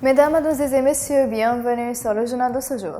Mesdames, Mademoiselles et Messieurs, bienvenue sur le journal de ce jour.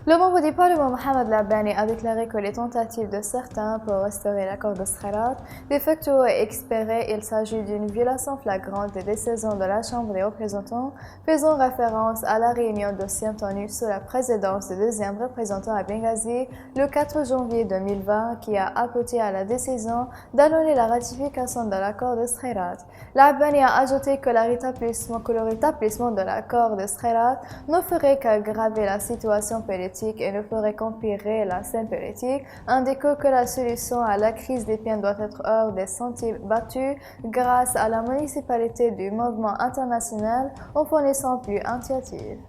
Le membre du Parlement Mohamed Labani a déclaré que les tentatives de certains pour restaurer l'accord de Skhirat défectueux et expiré, il s'agit d'une violation flagrante des décisions de la Chambre des représentants, faisant référence à la réunion d'anciens tenue sous la présidence du deuxième représentant à Benghazi le 4 janvier 2020 qui a abouti à la décision d'annuler la ratification de l'accord de Skhirat. Labani a ajouté que le rétablissement de l'accord de Skhirat ne ferait qu'aggraver la situation politique et ne ferait qu'empirer la scène politique, indiquant que la solution à la crise libyenne doit être hors des sentiers battus grâce à la municipalité du mouvement international en fournissant plus initiatives.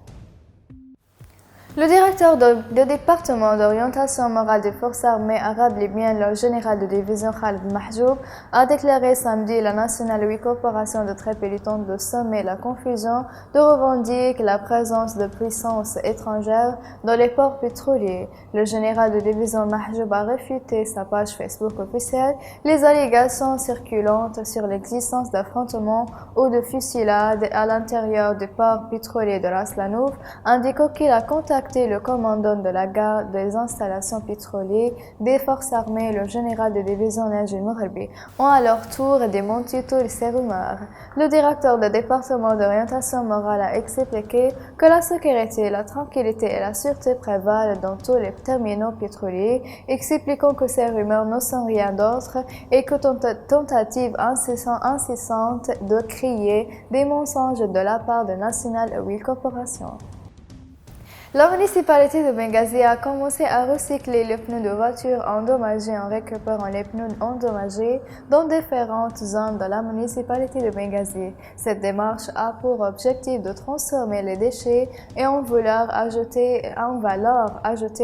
Le directeur du département d'orientation morale des forces armées arabes libyennes, le général de division Khalid Mahjoub, a déclaré samedi la National Week Corporation de très militante de sommer la confusion, de revendiquer la présence de puissances étrangères dans les ports pétroliers. Le général de division Mahjoub a réfuté sa page Facebook officielle les allégations circulantes sur l'existence d'affrontements ou de fusillades à l'intérieur du port pétrolier de Ras Lanouf, indiquant qu'il a contacté le commandant de la garde des installations pétrolières des forces armées, le général de division Najib Mourbi, ont à leur tour démenti toutes ces rumeurs. Le directeur du département d'orientation morale a expliqué que la sécurité, la tranquillité et la sûreté prévalent dans tous les terminaux pétroliers, expliquant que ces rumeurs ne sont rien d'autre et que tentative incessante de créer des mensonges de la part de National Oil Corporation. La municipalité de Benghazi a commencé à recycler les pneus de voitures endommagés en récupérant les pneus endommagés dans différentes zones de la municipalité de Benghazi. Cette démarche a pour objectif de transformer les déchets et en valeur ajoutée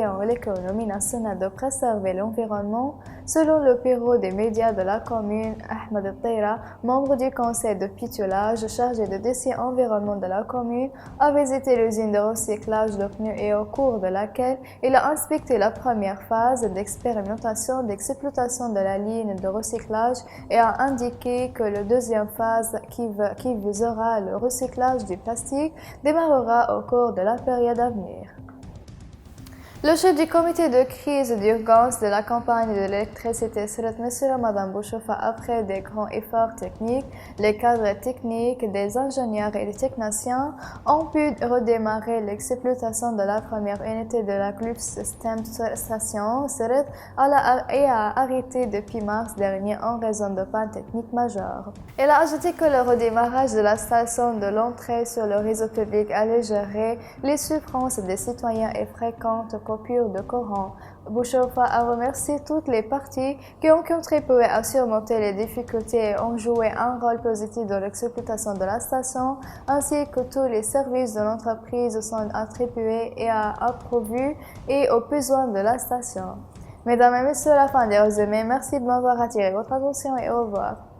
en l'économie nationale de préserver l'environnement, selon le bureau des médias de la commune. Ahmed Taira, membre du conseil de pitolage chargé de dossiers environnement de la commune, a visité l'usine de recyclage de pneus et au cours de laquelle il a inspecté la première phase d'expérimentation d'exploitation de la ligne de recyclage et a indiqué que la deuxième phase qui visera le recyclage du plastique démarrera au cours de la période à venir. Le chef du comité de crise d'urgence de la compagnie de l'électricité Sirat M. Madame Bouchoufa, après des grands efforts techniques, les cadres techniques, des ingénieurs et des techniciens ont pu redémarrer l'exploitation de la première unité de la Club System Station Sirat et a arrêté depuis mars dernier en raison de panne technique majeure. Elle a ajouté que le redémarrage de la station de l'entrée sur le réseau public allait gérer les souffrances des citoyens et fréquentes coupures de courant. Bouchoufa a remercié toutes les parties qui ont contribué à surmonter les difficultés et ont joué un rôle positif dans l'exploitation de la station, ainsi que tous les services de l'entreprise sont attribués et approuvés et aux besoins de la station. Mesdames et messieurs, la fin des résumés. Merci de m'avoir attiré votre attention et au revoir.